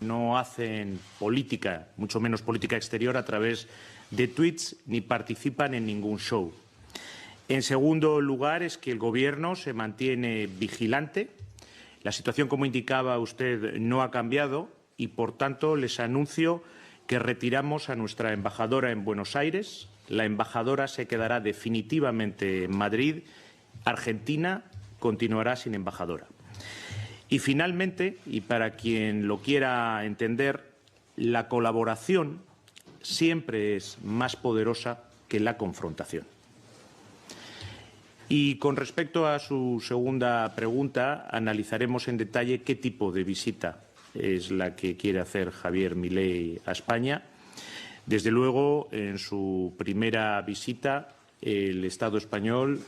no hacen política, mucho menos política exterior, a través de tweets ni participan en ningún show. En segundo lugar, es que el Gobierno se mantiene vigilante. La situación, como indicaba usted, no ha cambiado y, por tanto, les anuncio que retiramos a nuestra embajadora en Buenos Aires. La embajadora se quedará definitivamente en Madrid. Argentina continuará sin embajadora. Y, finalmente, y para quien lo quiera entender, la colaboración siempre es más poderosa que la confrontación. Y con respecto a su segunda pregunta, analizaremos en detalle qué tipo de visita es la que quiere hacer Javier Milei a España. Desde luego, en su primera visita, el Estado español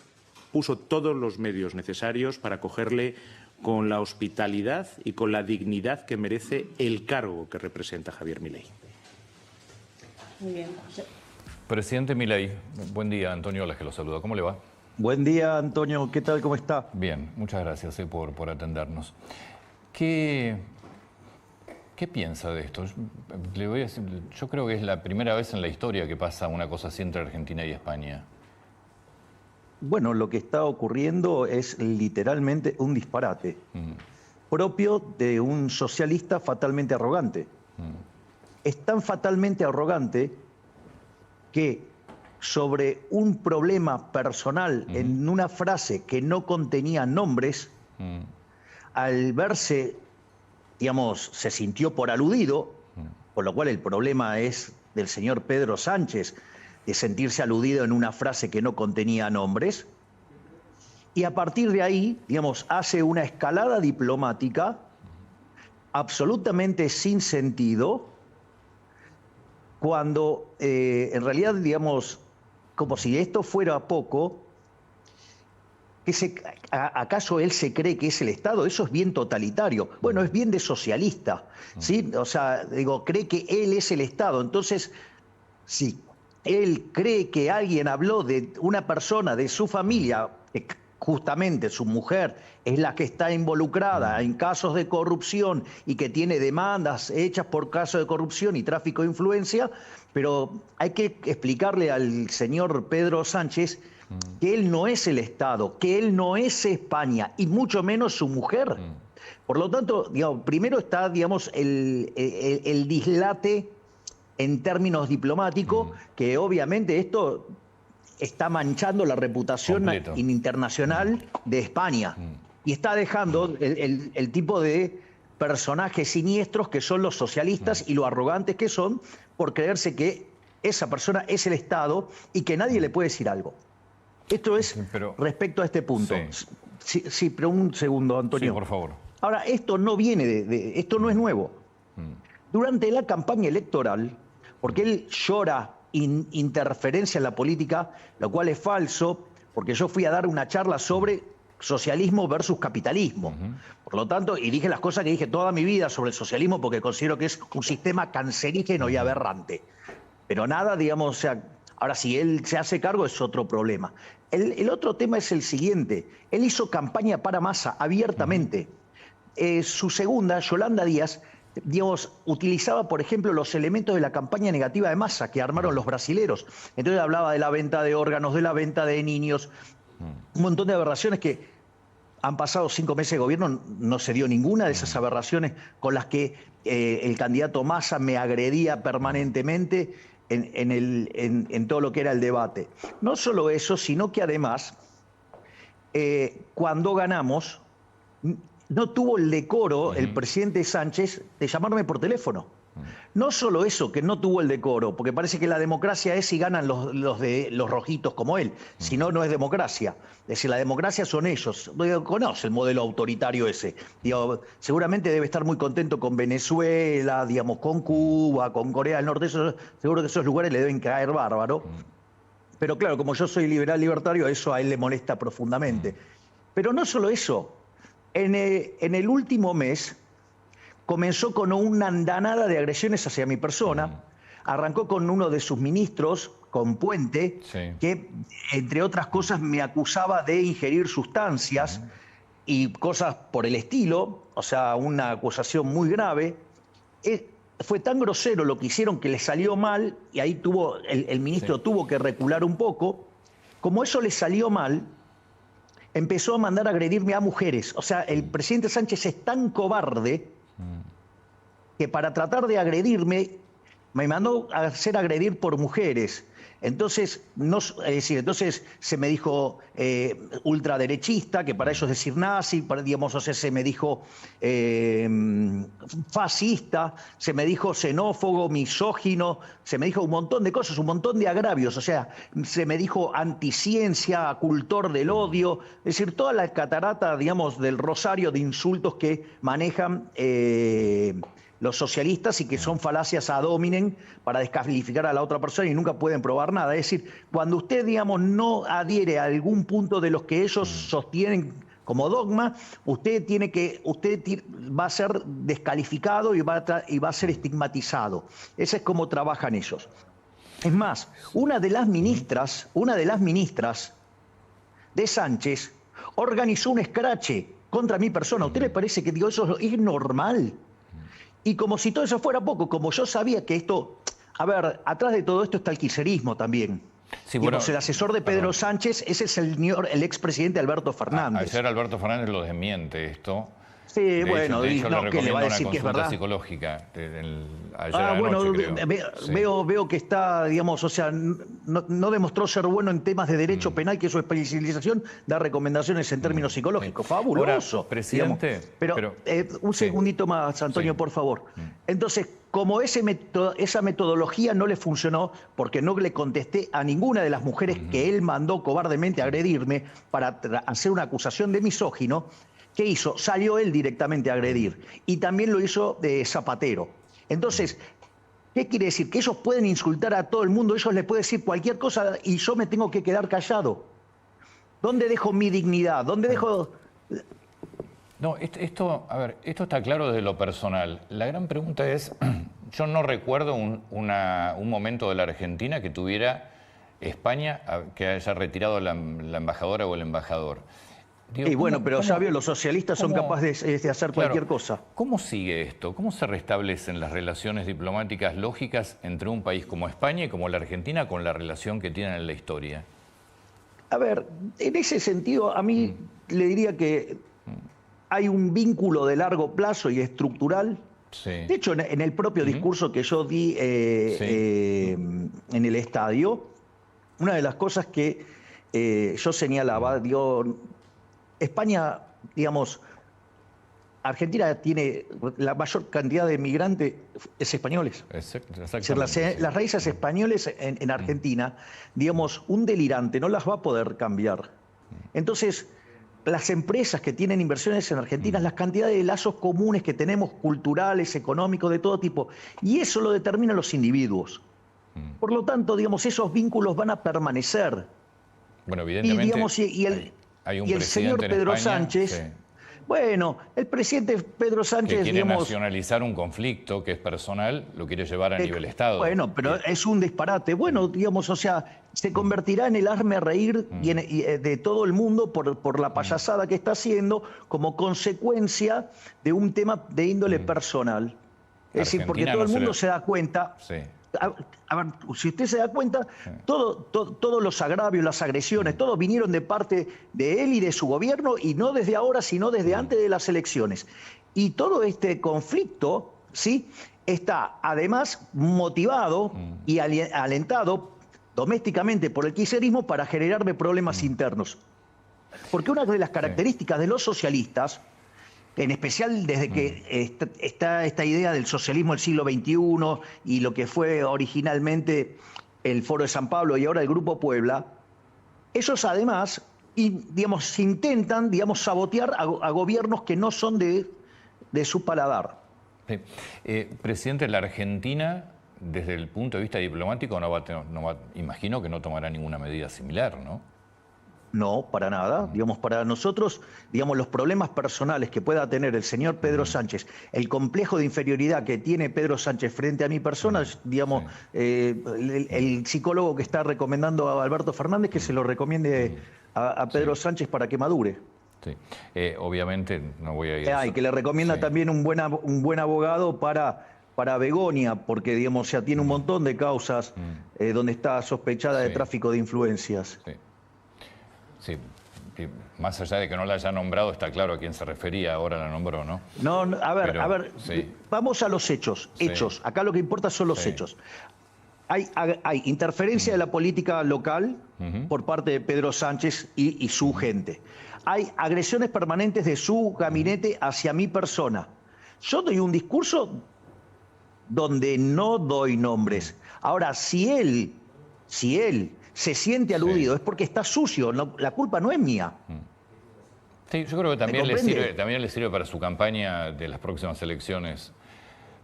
puso todos los medios necesarios para acogerle con la hospitalidad y con la dignidad que merece el cargo que representa Javier Milei. Muy bien. Presidente Milei, buen día. Antonio Olas que lo saluda. ¿Cómo le va? Buen día, Antonio. ¿Qué tal? ¿Cómo está? Bien, muchas gracias por atendernos. ¿Qué piensa de esto? Le voy a decir, yo creo que es la primera vez en la historia que pasa una cosa así entre Argentina y España. Bueno, lo que está ocurriendo es literalmente un disparate propio de un socialista fatalmente arrogante. Es tan fatalmente arrogante que sobre un problema personal en una frase que no contenía nombres, al verse, digamos, se sintió por aludido, con lo cual el problema es del señor Pedro Sánchez, de sentirse aludido en una frase que no contenía nombres, y a partir de ahí, digamos, hace una escalada diplomática absolutamente sin sentido, cuando en realidad, digamos, como si esto fuera poco, ¿acaso él se cree que es el Estado? Eso es bien totalitario. Bueno, es bien de socialista, ¿sí? O sea, digo, cree que él es el Estado. Entonces, si él cree que alguien habló de una persona de su familia, que justamente su mujer es la que está involucrada en casos de corrupción y que tiene demandas hechas por casos de corrupción y tráfico de influencia, pero hay que explicarle al señor Pedro Sánchez que él no es el Estado, que él no es España, y mucho menos su mujer. Por lo tanto, digamos, primero está, digamos, el dislate en términos diplomáticos, que obviamente esto está manchando la reputación internacional de España. Y está dejando el tipo de personajes siniestros que son los socialistas y lo arrogantes que son por creerse que esa persona es el Estado y que nadie le puede decir algo. Esto es respecto a este punto. Sí, pero un segundo, Antonio. Sí, por favor. Ahora, esto no viene esto no es nuevo. Durante la campaña electoral, porque él llora interferencia en la política, lo cual es falso, porque yo fui a dar una charla sobre socialismo versus capitalismo. Por lo tanto, y dije las cosas que dije toda mi vida sobre el socialismo, porque considero que es un sistema cancerígeno y aberrante. Pero nada, digamos, o sea, ahora si él se hace cargo es otro problema. El otro tema es el siguiente. Él hizo campaña para Massa abiertamente. Su segunda, Yolanda Díaz, digamos, utilizaba, por ejemplo, los elementos de la campaña negativa de Massa que armaron los brasileros. Entonces hablaba de la venta de órganos, de la venta de niños, un montón de aberraciones que han pasado 5 meses de gobierno, no se dio ninguna de esas aberraciones con las que el candidato Massa me agredía permanentemente en todo lo que era el debate. No solo eso, sino que además, cuando ganamos, no tuvo el decoro el presidente Sánchez de llamarme por teléfono. No solo eso, que no tuvo el decoro, porque parece que la democracia es si ganan los rojitos como él, si no, no es democracia. Es decir, la democracia son ellos. Conoce el modelo autoritario ese. Digo, seguramente debe estar muy contento con Venezuela, digamos, con Cuba, con Corea del Norte. Seguro que esos lugares le deben caer bárbaro. Pero claro, como yo soy liberal libertario, eso a él le molesta profundamente. Pero no solo eso. En el último mes comenzó con una andanada de agresiones hacia mi persona. Arrancó con uno de sus ministros, con Puente, que, entre otras cosas, me acusaba de ingerir sustancias y cosas por el estilo, o sea, una acusación muy grave. fue tan grosero lo que hicieron que le salió mal, y ahí el ministro tuvo que recular un poco. Como eso le salió mal, empezó a mandar a agredirme a mujeres. O sea, el presidente Sánchez es tan cobarde que para tratar de agredirme, me mandó a hacer agredir por mujeres. Entonces, entonces se me dijo ultraderechista, que para ellos es decir nazi, digamos, o sea, se me dijo fascista, se me dijo xenófobo, misógino, se me dijo un montón de cosas, un montón de agravios, o sea, se me dijo anticiencia, cultor del odio, es decir, toda la catarata, digamos, del rosario de insultos que manejan los socialistas y que son falacias ad hominem para descalificar a la otra persona y nunca pueden probar nada. Es decir, cuando usted, digamos, no adhiere a algún punto de los que ellos sostienen como dogma, usted va a ser descalificado y va a ser estigmatizado. Ese es como trabajan ellos. Es más, una de las ministras de Sánchez organizó un escrache contra mi persona. ¿A usted le parece que eso es normal? Y como si todo eso fuera poco, como yo sabía que esto... A ver, atrás de todo esto está el kirchnerismo también. Sí, bueno, el asesor de Pedro Sánchez, ese es el expresidente Alberto Fernández. Ayer Alberto Fernández lo desmiente esto. Sí, de bueno, hecho, no, que le va a decir que es verdad. Psicológica. Veo que está, digamos, o sea, no demostró ser bueno en temas de derecho penal, que su especialización da recomendaciones en términos psicológicos. Fabuloso. Ahora, presidente. Pero un segundito más, Antonio, por favor. Entonces, como esa metodología no le funcionó, porque no le contesté a ninguna de las mujeres que él mandó cobardemente a agredirme para hacer una acusación de misógino, ¿qué hizo? Salió él directamente a agredir. Y también lo hizo de Zapatero. Entonces, ¿qué quiere decir? Que ellos pueden insultar a todo el mundo, ellos les pueden decir cualquier cosa y yo me tengo que quedar callado. ¿Dónde dejo mi dignidad? ¿Dónde dejo...? No, a ver, esto está claro desde lo personal. La gran pregunta es, yo no recuerdo un momento de la Argentina que tuviera España que haya retirado la embajadora o el embajador. Digo, y bueno, pero ya vio, los socialistas son capaces de hacer cualquier cosa. ¿Cómo sigue esto? ¿Cómo se restablecen las relaciones diplomáticas lógicas entre un país como España y como la Argentina con la relación que tienen en la historia? A ver, en ese sentido, a mí le diría que hay un vínculo de largo plazo y estructural. Sí. De hecho, en el propio discurso que yo di en el estadio, una de las cosas que yo señalaba, digo, España, digamos, Argentina tiene la mayor cantidad de migrantes españoles. Exactamente. Las raíces españoles en Argentina, digamos, un delirante no las va a poder cambiar. Entonces, las empresas que tienen inversiones en Argentina, las cantidades de lazos comunes que tenemos, culturales, económicos, de todo tipo, y eso lo determinan los individuos. Por lo tanto, digamos, esos vínculos van a permanecer. Bueno, evidentemente... Y, digamos, y el señor Pedro Sánchez... Bueno, el presidente Pedro Sánchez, que quiere nacionalizar un conflicto que es personal, lo quiere llevar a nivel Estado. Bueno, pero es un disparate. Bueno, digamos, o sea, se convertirá en el hazme reír de todo el mundo por la payasada que está haciendo como consecuencia de un tema de índole personal. Es decir, porque todo el mundo se da cuenta... Sí. A ver, si usted se da cuenta, todos los agravios, las agresiones, todos vinieron de parte de él y de su gobierno, y no desde ahora, sino desde antes de las elecciones. Y todo este conflicto, ¿sí?, está además motivado y alentado domésticamente por el kirchnerismo para generarme problemas internos. Porque una de las características de los socialistas, en especial desde que está esta idea del socialismo del siglo XXI y lo que fue originalmente el Foro de San Pablo y ahora el Grupo Puebla, ellos además, digamos, intentan, digamos, sabotear a gobiernos que no son de su paladar. Sí. Presidente, la Argentina, desde el punto de vista diplomático, imagino que no tomará ninguna medida similar, ¿no? No, para nada. Digamos, para nosotros, digamos, los problemas personales que pueda tener el señor Pedro Sánchez, el complejo de inferioridad que tiene Pedro Sánchez frente a mi persona, digamos, el psicólogo que está recomendando a Alberto Fernández que se lo recomiende a Pedro Sánchez para que madure. Sí. Obviamente no voy a ir a eso. Y que le recomienda también un buen abogado para para Begoña, porque digamos, ya tiene un montón de causas donde está sospechada de Sí. tráfico de influencias. Sí. Sí. Y más allá de que no la haya nombrado, está claro a quién se refería, ahora la nombró, ¿no? No, no, Pero, a ver, sí. vamos a los hechos. Sí. Hechos. Acá lo que importa son los Sí. hechos. Hay interferencia de la política local por parte de Pedro Sánchez y su gente. Hay agresiones permanentes de su gabinete hacia mi persona. Yo doy un discurso donde no doy nombres. Ahora, si él se siente aludido, es porque está sucio, la culpa no es mía. Sí, yo creo que también comprende? le sirve para su campaña de las próximas elecciones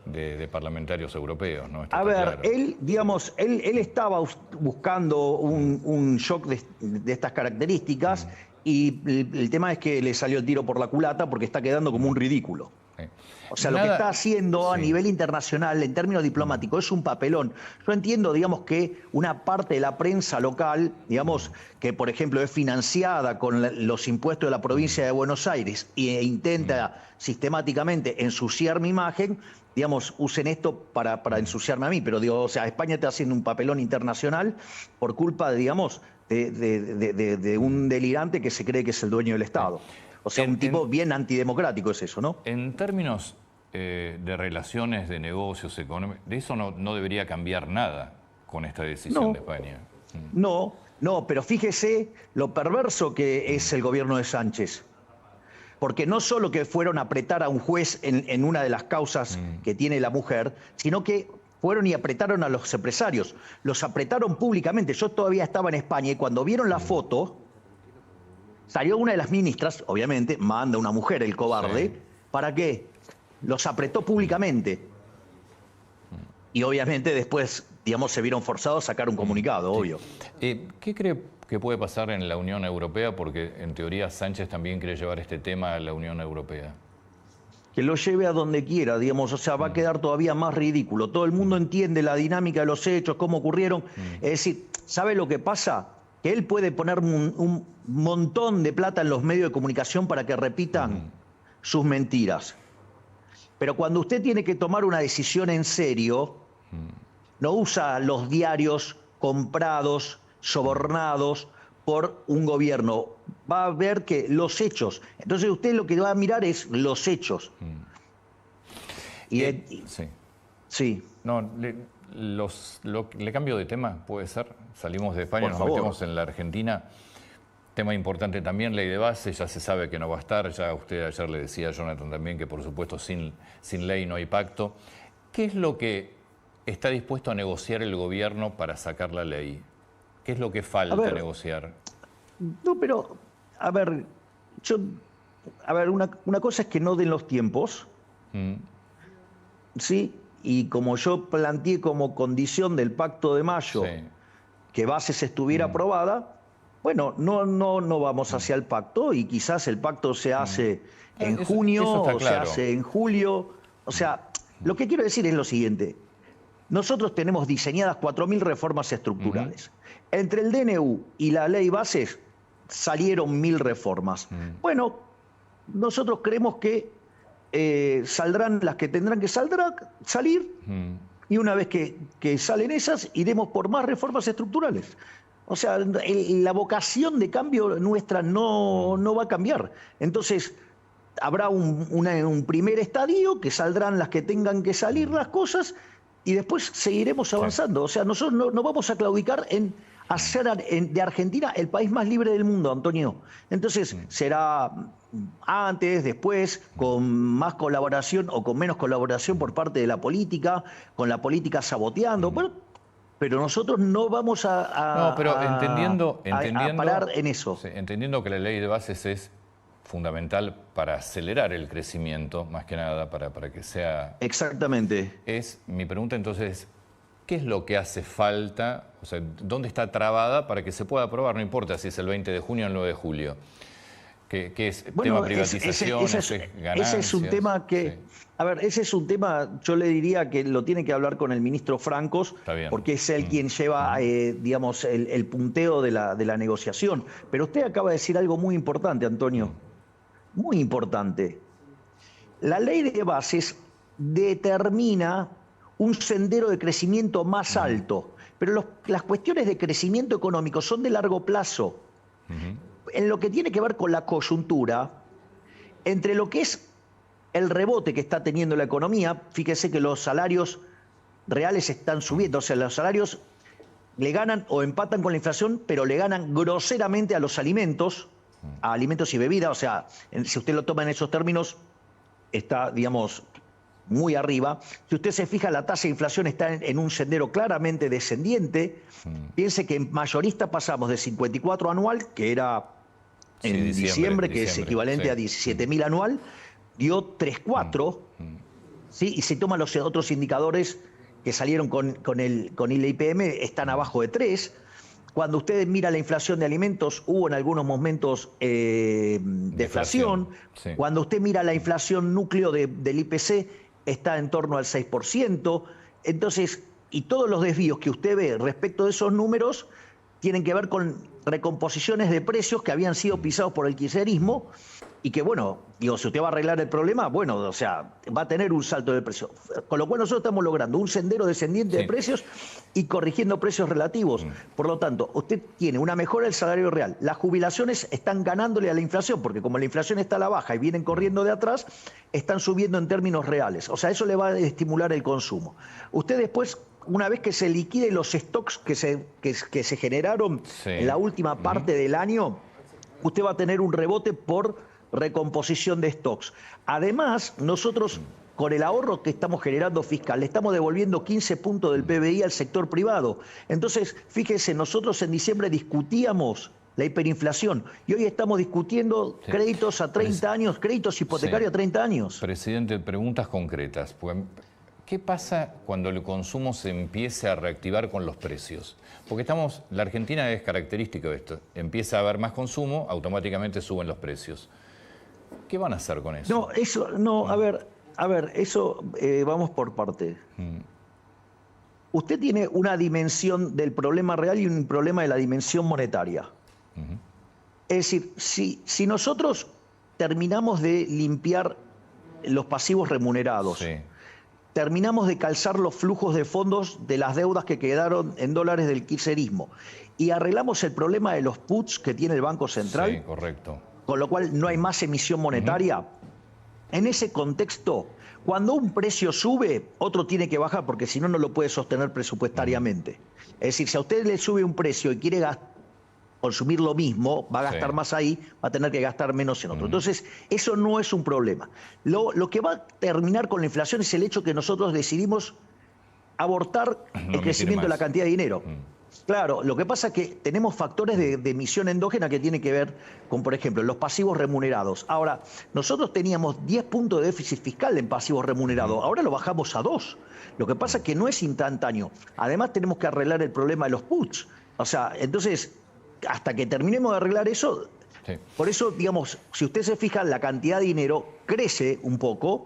de parlamentarios europeos, ¿no? Esto A está ver, claro. él estaba buscando un shock de estas características y el tema es que le salió el tiro por la culata porque está quedando como un ridículo. Sí. O sea, lo que está haciendo a nivel internacional, en términos diplomáticos, es un papelón. Yo entiendo, digamos, que una parte de la prensa local, digamos, que por ejemplo es financiada con los impuestos de la provincia de Buenos Aires e intenta sistemáticamente ensuciar mi imagen, digamos, usen esto para ensuciarme a mí. Pero digo, o sea, España está haciendo un papelón internacional por culpa, digamos, de un delirante que se cree que es el dueño del Estado. O sea, un tipo bien antidemocrático es eso, ¿no? En términos de relaciones, de negocios, económicos, de eso no debería cambiar nada con esta decisión de España. No, pero fíjese lo perverso que es el gobierno de Sánchez. Porque no solo que fueron a apretar a un juez en una de las causas que tiene la mujer, sino que fueron y apretaron a los empresarios. Los apretaron públicamente. Yo todavía estaba en España y cuando vieron la foto, salió una de las ministras, obviamente, manda una mujer, el cobarde. Sí. ¿Para qué? Los apretó públicamente. Y obviamente después, digamos, se vieron forzados a sacar un comunicado, obvio. ¿Qué cree que puede pasar en la Unión Europea? Porque en teoría Sánchez también quiere llevar este tema a la Unión Europea. Que lo lleve a donde quiera, digamos, o sea, va a quedar todavía más ridículo. Todo el mundo entiende la dinámica de los hechos, cómo ocurrieron. Es decir, ¿sabe lo que pasa? Que él puede poner un montón de plata en los medios de comunicación para que repitan sus mentiras. Pero cuando usted tiene que tomar una decisión en serio, no usa los diarios comprados, sobornados por un gobierno. Va a ver que los hechos. Entonces usted lo que va a mirar es los hechos. Sí. Sí. No, le cambio de tema, puede ser. Salimos de España, Por nos favor. metemos en la Argentina. Tema importante también, ley de base, ya se sabe que no va a estar. Ya usted ayer le decía a Jonathan también que por supuesto sin ley no hay pacto. ¿Qué es lo que está dispuesto a negociar el gobierno para sacar la ley? ¿Qué es lo que falta negociar? No, pero, a ver, una cosa es que no den los tiempos, ¿sí? Y como yo planteé como condición del Pacto de Mayo, Sí. que Bases estuviera aprobada, bueno, no vamos hacia el pacto y quizás el pacto se hace en Eso junio está o se claro. hace en julio. O sea, lo que quiero decir es lo siguiente. Nosotros tenemos diseñadas 4.000 reformas estructurales. Entre el DNU y la ley Bases salieron 1.000 reformas. Bueno, nosotros creemos que saldrán las que tendrán que salir y una vez que salen esas, iremos por más reformas estructurales. O sea, la vocación de cambio nuestra no va a cambiar. Entonces, habrá un primer estadio que saldrán las que tengan que salir las cosas y después seguiremos avanzando. O sea, nosotros no vamos a claudicar en hacer de Argentina el país más libre del mundo, Antonio. Entonces, será antes, después, con más colaboración o con menos colaboración por parte de la política, con la política saboteando. Bueno, pero nosotros no vamos a parar en eso. Sí, entendiendo que la ley de bases es fundamental para acelerar el crecimiento, más que nada, para que sea... Exactamente. Mi pregunta entonces, ¿qué es lo que hace falta? O sea, ¿dónde está trabada para que se pueda aprobar? No importa si es el 20 de junio o el 9 de julio. ¿Qué es tema privatización? Ese es un tema que... Sí. A ver, ese es un tema, yo le diría que lo tiene que hablar con el ministro Francos, porque es él quien lleva, digamos, el punteo de la negociación. Pero usted acaba de decir algo muy importante, Antonio. Muy importante. La ley de bases determina un sendero de crecimiento más alto. Pero las cuestiones de crecimiento económico son de largo plazo. En lo que tiene que ver con la coyuntura, entre lo que es el rebote que está teniendo la economía, fíjese que los salarios reales están subiendo, o sea, los salarios le ganan o empatan con la inflación, pero le ganan groseramente a los alimentos, a alimentos y bebidas, o sea, si usted lo toma en esos términos, está, digamos, muy arriba. Si usted se fija, la tasa de inflación está en un sendero claramente descendiente. Piense que en mayorista pasamos de 54 anual, que era en diciembre, que es equivalente a 17.000 anual, dio 3,4, ¿sí? Y si toma los otros indicadores que salieron con el IPM, están abajo de 3. Cuando usted mira la inflación de alimentos, hubo en algunos momentos deflación. Sí. Cuando usted mira la inflación núcleo del IPC, está en torno al 6%. Entonces, y todos los desvíos que usted ve respecto de esos números tienen que ver con recomposiciones de precios que habían sido pisados por el kirchnerismo y que, bueno, digo, si usted va a arreglar el problema, bueno, o sea, va a tener un salto de precio. Con lo cual nosotros estamos logrando un sendero descendiente de precios y corrigiendo precios relativos. Por lo tanto, usted tiene una mejora del salario real. Las jubilaciones están ganándole a la inflación, porque como la inflación está a la baja y vienen corriendo de atrás, están subiendo en términos reales. O sea, eso le va a estimular el consumo. Usted después, una vez que se liquiden los stocks que se generaron en la última parte del año, usted va a tener un rebote por recomposición de stocks. Además, nosotros con el ahorro que estamos generando fiscal, le estamos devolviendo 15 puntos del PBI al sector privado. Entonces, fíjese, nosotros en diciembre discutíamos la hiperinflación y hoy estamos discutiendo créditos a 30 años, créditos hipotecarios a 30 años. Presidente, preguntas concretas. ¿Qué pasa cuando el consumo se empiece a reactivar con los precios? Porque la Argentina es característica de esto. Empieza a haber más consumo, automáticamente suben los precios. ¿Qué van a hacer con eso? No, eso, no, a ver, eso vamos por parte. Usted tiene una dimensión del problema real y un problema de la dimensión monetaria. Es decir, si nosotros terminamos de limpiar los pasivos remunerados, terminamos de calzar los flujos de fondos de las deudas que quedaron en dólares del kirchnerismo y arreglamos el problema de los puts que tiene el Banco Central, sí, correcto, con lo cual no hay más emisión monetaria. En ese contexto, cuando un precio sube, otro tiene que bajar, porque si no, no lo puede sostener presupuestariamente. Es decir, si a usted le sube un precio y quiere consumir lo mismo, va a gastar más ahí, va a tener que gastar menos en otro. Entonces, eso no es un problema. Lo que va a terminar con la inflación es el hecho que nosotros decidimos abortar el crecimiento de la cantidad de dinero. Claro, lo que pasa es que tenemos factores de emisión endógena que tienen que ver con, por ejemplo, los pasivos remunerados. Ahora, nosotros teníamos 10 puntos de déficit fiscal en pasivos remunerados, ahora lo bajamos a 2. Lo que pasa es que no es instantáneo. Además, tenemos que arreglar el problema de los puts. O sea, entonces, hasta que terminemos de arreglar eso, por eso, digamos, si usted se fija, la cantidad de dinero crece un poco,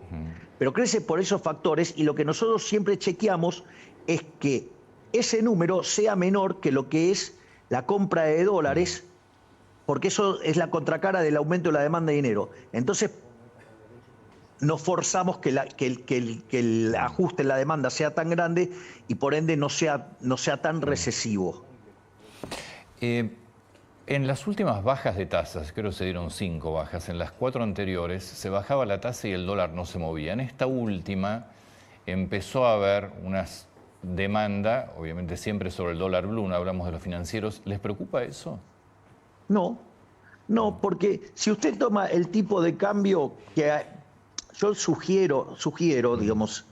pero crece por esos factores, y lo que nosotros siempre chequeamos es que ese número sea menor que lo que es la compra de dólares, porque eso es la contracara del aumento de la demanda de dinero. Entonces, no forzamos que el ajuste en la demanda sea tan grande y por ende no sea tan recesivo. En las últimas bajas de tasas, creo que se dieron 5 bajas, en las 4 anteriores se bajaba la tasa y el dólar no se movía. En esta última empezó a haber unas demanda, obviamente siempre sobre el dólar blue, no hablamos de los financieros. ¿Les preocupa eso? No, porque si usted toma el tipo de cambio que yo sugiero, digamos,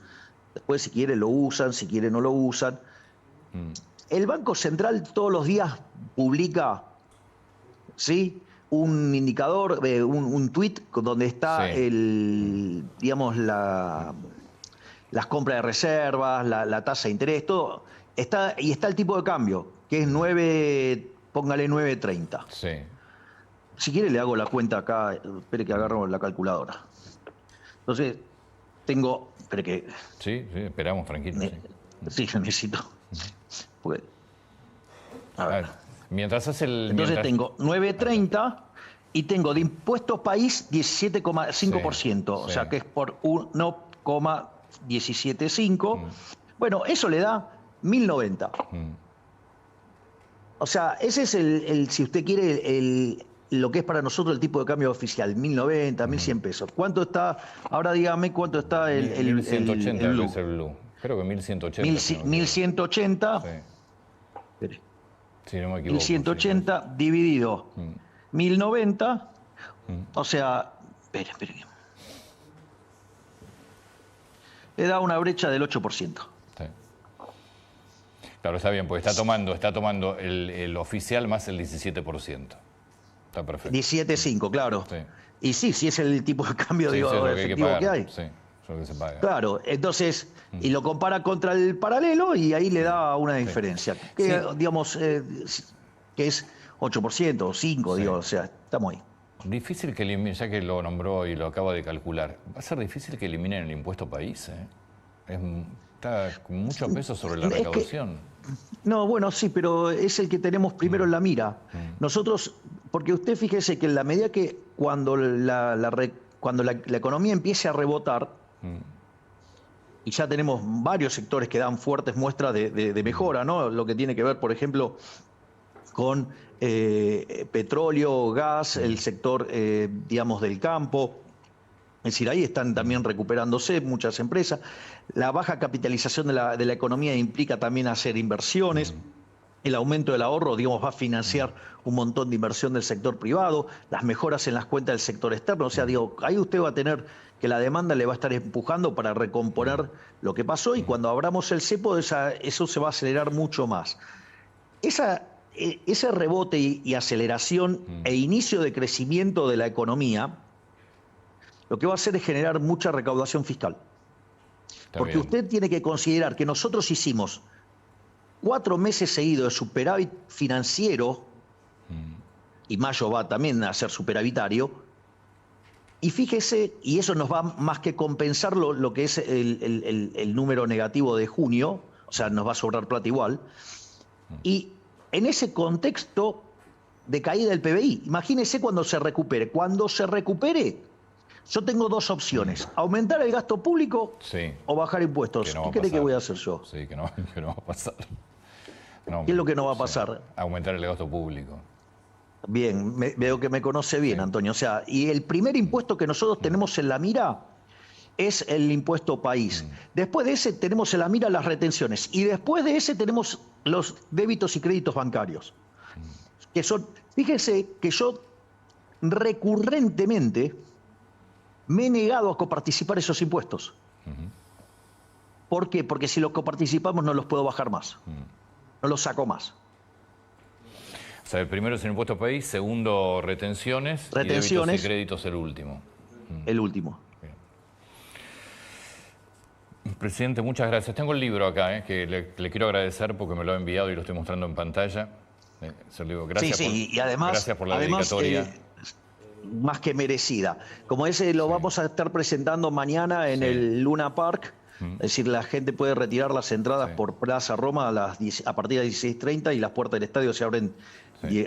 después si quiere lo usan, si quiere no lo usan. El Banco Central todos los días publica, ¿sí?, un indicador, un tuit donde está digamos, las compras de reservas, la tasa de interés, todo. Está el tipo de cambio, que es 9, póngale 9.30. Sí. Si quiere le hago la cuenta acá, espere que agarro la calculadora. Entonces, tengo, espere que... Sí, esperamos, tranquilo. Sí, yo necesito. Porque, a ver. Mientras hace el... Entonces tengo 9.30 y tengo de impuestos país 17,5%. O sea que es por 1,175 Bueno, eso le da 1090. O sea, ese es si usted quiere, lo que es para nosotros el tipo de cambio oficial, 1090, 1100 pesos. ¿Cuánto está? Ahora dígame cuánto está el 1180 el blue. es el blue. Creo que 1180. 1180. Sí. Espere. Si no me equivoco. 1180 dividido 1090. O sea, espere. Le da una brecha del 8%. Sí. Claro, está bien, porque está tomando el oficial más el 17%. Está perfecto. 17.5, claro. Sí. Y sí es el tipo de cambio Sí, eso es lo efectivo que hay. Sí, eso es lo que se paga. Claro, entonces, y lo compara contra el paralelo y ahí le da una diferencia. Que, digamos, que es 8% o 5%, digo, o sea, estamos ahí. Difícil que eliminen, ya que lo nombró y lo acabo de calcular, va a ser difícil que eliminen el impuesto país, ¿eh? Está con mucho peso sobre la recaudación. No, bueno, sí, pero es el que tenemos primero en la mira. Nosotros, porque usted fíjese que en la medida que cuando la economía empiece a rebotar, y ya tenemos varios sectores que dan fuertes muestras de mejora, ¿no? Lo que tiene que ver, por ejemplo, con petróleo, gas, el sector, digamos, del campo. Es decir, ahí están también recuperándose muchas empresas. La baja capitalización de la economía implica también hacer inversiones. El aumento del ahorro, digamos, va a financiar un montón de inversión del sector privado, las mejoras en las cuentas del sector externo. O sea, digo, ahí usted va a tener que la demanda le va a estar empujando para recomponer lo que pasó y cuando abramos el cepo, eso se va a acelerar mucho más. Ese rebote y aceleración e inicio de crecimiento de la economía, lo que va a hacer es generar mucha recaudación fiscal. Porque usted tiene que considerar que nosotros hicimos 4 meses seguidos de superávit financiero, y mayo va también a ser superavitario, y fíjese, y eso nos va más que compensar lo que es el número negativo de junio, o sea, nos va a sobrar plata igual, y en ese contexto de caída del PBI, imagínese cuando se recupere. Cuando se recupere, yo tengo dos opciones: aumentar el gasto público o bajar impuestos. ¿Qué cree que voy a hacer yo? Sí, que no va a pasar. No, ¿Qué es lo que no va a pasar? Aumentar el gasto público. Bien, veo que me conoce bien, Antonio. O sea, y el primer impuesto que nosotros tenemos en la mira es el impuesto país. Después de ese tenemos en la mira las retenciones. Y después de ese tenemos los débitos y créditos bancarios. Que son, fíjense que yo recurrentemente me he negado a coparticipar esos impuestos. ¿Por qué? Porque si los coparticipamos no los puedo bajar más. No los saco más. O sea, el primero es el impuesto país, segundo retenciones, y débitos y créditos el último. El último. Bien. Presidente, muchas gracias. Tengo el libro acá, que le quiero agradecer porque me lo ha enviado y lo estoy mostrando en pantalla. Se lo digo, gracias y además, gracias por la dedicatoria. Más que merecida. como ese lo vamos a estar presentando mañana en el Luna Park. Es decir, la gente puede retirar las entradas por Plaza Roma a partir de las 16:30 y las puertas del estadio se abren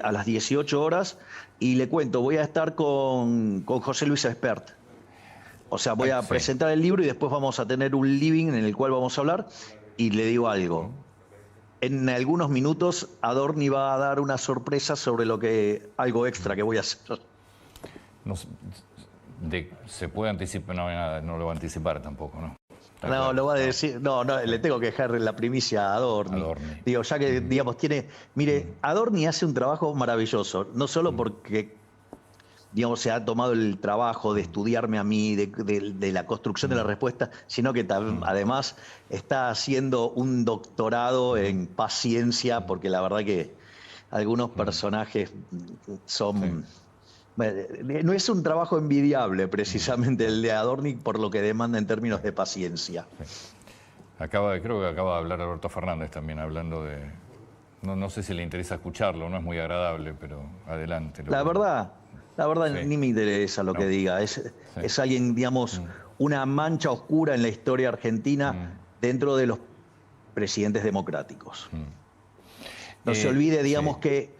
a las 18 horas. Y le cuento, voy a estar con José Luis Espert. O sea, voy a presentar el libro y después vamos a tener un living en el cual vamos a hablar. Y le digo algo. En algunos minutos Adorni va a dar una sorpresa sobre algo extra que voy a hacer. ¿Se puede anticipar? No, nada, no lo va a anticipar tampoco, ¿no? No, lo va a decir. No, le tengo que dejar la primicia a Adorni. Digo, ya que, digamos, mire, Adorni hace un trabajo maravilloso, no solo porque, digamos, se ha tomado el trabajo de estudiarme a mí, de la construcción de la respuesta, sino que además está haciendo un doctorado en paciencia, porque la verdad que algunos personajes son... No es un trabajo envidiable, precisamente, el de Adorni, por lo que demanda en términos de paciencia. Creo que acaba de hablar Alberto Fernández también, hablando de... No sé si le interesa escucharlo, no es muy agradable, pero adelante. La verdad ni me interesa lo que diga. Es alguien, digamos, una mancha oscura en la historia argentina dentro de los presidentes democráticos. No se olvide, digamos, que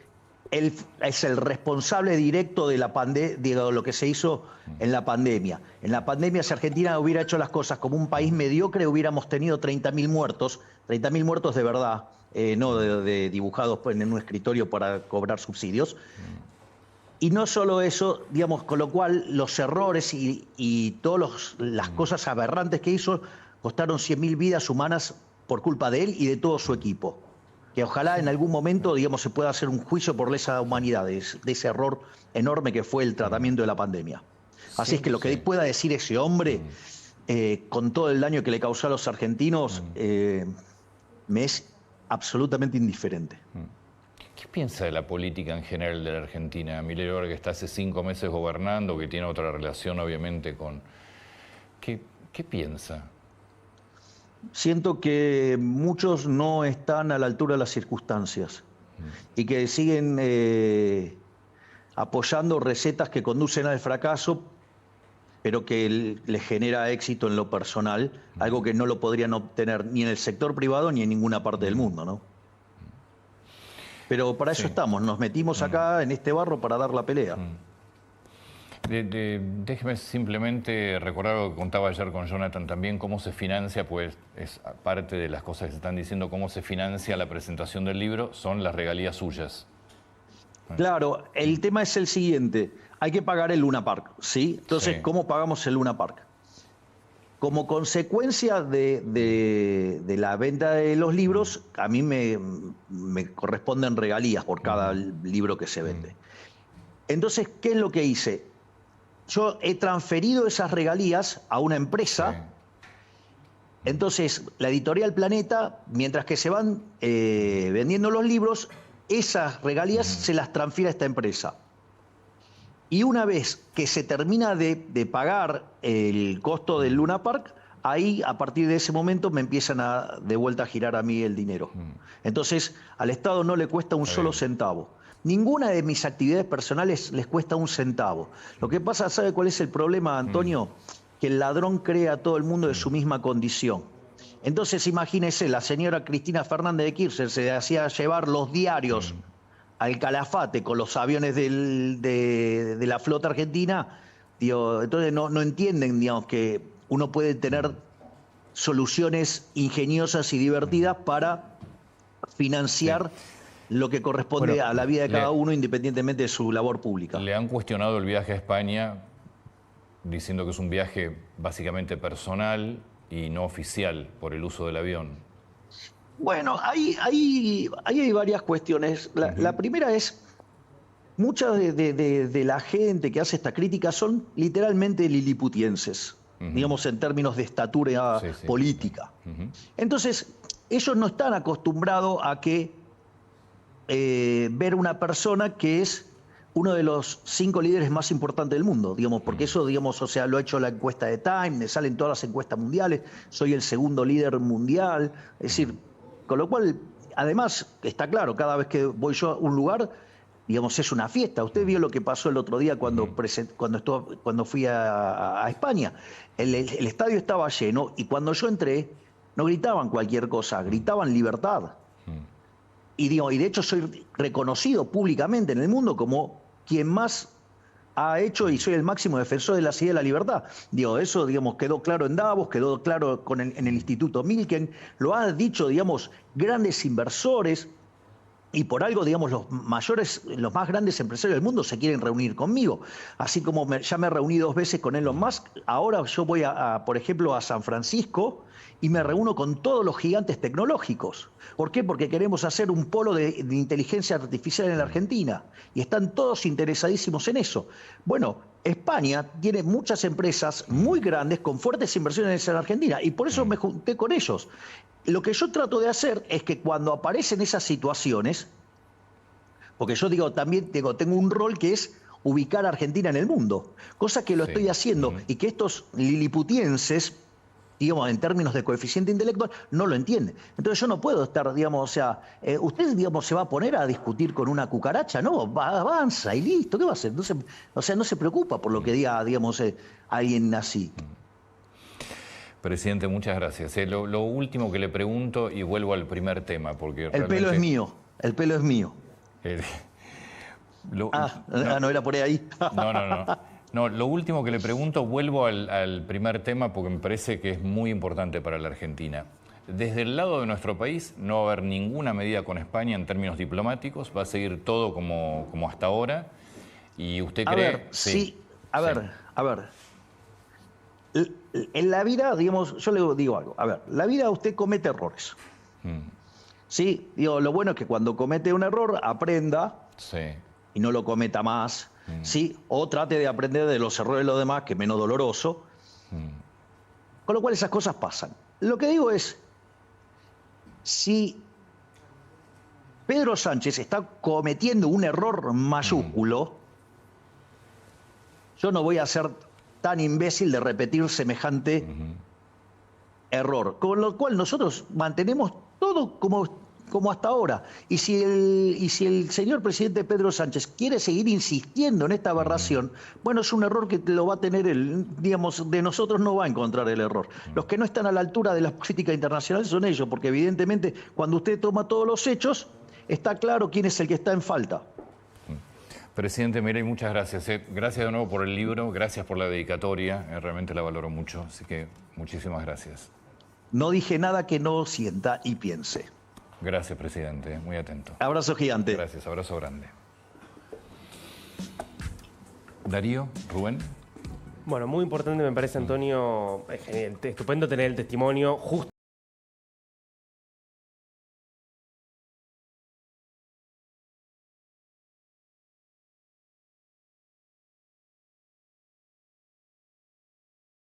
él es el responsable directo de lo que se hizo en la pandemia. En la pandemia, si Argentina hubiera hecho las cosas como un país mediocre, hubiéramos tenido 30.000 muertos de verdad, no de dibujados en un escritorio para cobrar subsidios. Y no solo eso, digamos, con lo cual los errores y todas las cosas aberrantes que hizo costaron 100.000 vidas humanas por culpa de él y de todo su equipo. Que ojalá en algún momento, digamos, se pueda hacer un juicio por lesa humanidad de ese error enorme que fue el tratamiento de la pandemia. Así es que lo que pueda decir ese hombre, con todo el daño que le causó a los argentinos, me es absolutamente indiferente. ¿Qué piensa de la política en general de la Argentina? Milei, ahora que está hace 5 meses gobernando, que tiene otra relación obviamente con... ¿Qué piensa? Siento que muchos no están a la altura de las circunstancias y que siguen apoyando recetas que conducen al fracaso, pero que les genera éxito en lo personal, algo que no lo podrían obtener ni en el sector privado ni en ninguna parte del mundo, ¿no? Pero para eso estamos, nos metimos acá en este barro para dar la pelea. Déjeme simplemente recordar lo que contaba ayer con Jonathan también, cómo se financia, pues es parte de las cosas que se están diciendo, cómo se financia la presentación del libro, son las regalías suyas. Claro, el tema es el siguiente, hay que pagar el Luna Park, ¿sí? Entonces, ¿cómo pagamos el Luna Park? Como consecuencia de la venta de los libros, a mí me corresponden regalías por cada libro que se vende. Entonces, ¿qué es lo que hice? Yo he transferido esas regalías a una empresa. Entonces, la editorial Planeta, mientras que se van vendiendo los libros, esas regalías se las transfiere a esta empresa. Y una vez que se termina de pagar el costo del Luna Park, ahí, a partir de ese momento, me empiezan de vuelta a girar a mí el dinero. Entonces, al Estado no le cuesta un solo centavo. Ninguna de mis actividades personales les cuesta un centavo. Lo que pasa, ¿sabe cuál es el problema, Antonio? Que el ladrón cree a todo el mundo de su misma condición. Entonces, imagínese, la señora Cristina Fernández de Kirchner se hacía llevar los diarios al Calafate con los aviones de la flota argentina. Digo, entonces no entienden, digamos, que uno puede tener soluciones ingeniosas y divertidas para financiar lo que corresponde a la vida de cada uno, independientemente de su labor pública. Le han cuestionado el viaje a España, diciendo que es un viaje básicamente personal y no oficial por el uso del avión. Bueno, ahí hay varias cuestiones. La primera es, mucha de la gente que hace esta crítica son literalmente liliputienses, digamos en términos de estatura política. Entonces, ellos no están acostumbrados a ver una persona que es uno de los 5 líderes más importantes del mundo, digamos, porque eso, digamos, o sea, lo ha hecho la encuesta de Time, me salen todas las encuestas mundiales, soy el segundo líder mundial, es decir, con lo cual, además, está claro, cada vez que voy yo a un lugar, digamos, es una fiesta. Usted vio lo que pasó el otro día cuando fui a España. El estadio estaba lleno y cuando yo entré, no gritaban cualquier cosa, gritaban libertad. Y de hecho soy reconocido públicamente en el mundo como quien más ha hecho y soy el máximo defensor de la idea de la libertad. Eso, digamos, quedó claro en Davos, quedó claro en el Instituto Milken, lo han dicho, digamos, grandes inversores y por algo, digamos, los más grandes empresarios del mundo se quieren reunir conmigo. Así como ya me reuní 2 veces con Elon Musk, ahora yo voy por ejemplo, a San Francisco y me reúno con todos los gigantes tecnológicos. ¿Por qué? Porque queremos hacer un polo de inteligencia artificial en la Argentina y están todos interesadísimos en eso. Bueno, España tiene muchas empresas muy grandes con fuertes inversiones en la Argentina y por eso me junté con ellos. Lo que yo trato de hacer es que cuando aparecen esas situaciones, porque yo también tengo un rol que es ubicar a Argentina en el mundo, cosa que lo estoy haciendo y que estos liliputienses, digamos, en términos de coeficiente intelectual, no lo entienden. Entonces yo no puedo estar, digamos, o sea, usted, digamos, se va a poner a discutir con una cucaracha, no, avanza y listo, ¿qué va a hacer? No se preocupa por lo que diga, digamos, alguien así. Presidente, muchas gracias. Lo último que le pregunto, y vuelvo al primer tema, porque el pelo es mío, el pelo es mío. No era por ahí. No, lo último que le pregunto, vuelvo al primer tema porque me parece que es muy importante para la Argentina. Desde el lado de nuestro país no va a haber ninguna medida con España en términos diplomáticos, va a seguir todo como hasta ahora. ¿Y usted cree? A ver. En la vida, digamos, yo le digo algo. A ver, la vida usted comete errores. Sí, digo, lo bueno es que cuando comete un error aprenda y no lo cometa más. Sí, o trate de aprender de los errores de los demás, que es menos doloroso. Con lo cual esas cosas pasan. Lo que digo es, si Pedro Sánchez está cometiendo un error mayúsculo, yo no voy a ser tan imbécil de repetir semejante error. Con lo cual nosotros mantenemos todo como hasta ahora. Y si el señor presidente Pedro Sánchez quiere seguir insistiendo en esta aberración, bueno, es un error que lo va a tener él. Digamos, de nosotros no va a encontrar el error. Los que no están a la altura de las políticas internacionales son ellos, porque evidentemente cuando usted toma todos los hechos, está claro quién es el que está en falta. Presidente Milei, muchas gracias. Gracias de nuevo por el libro, gracias por la dedicatoria, realmente la valoro mucho, así que muchísimas gracias. No dije nada que no sienta y piense. Gracias, presidente, muy atento. Abrazo gigante. Gracias, abrazo grande. Darío, Rubén. Bueno, muy importante me parece, Antonio, es genial, estupendo tener el testimonio justo.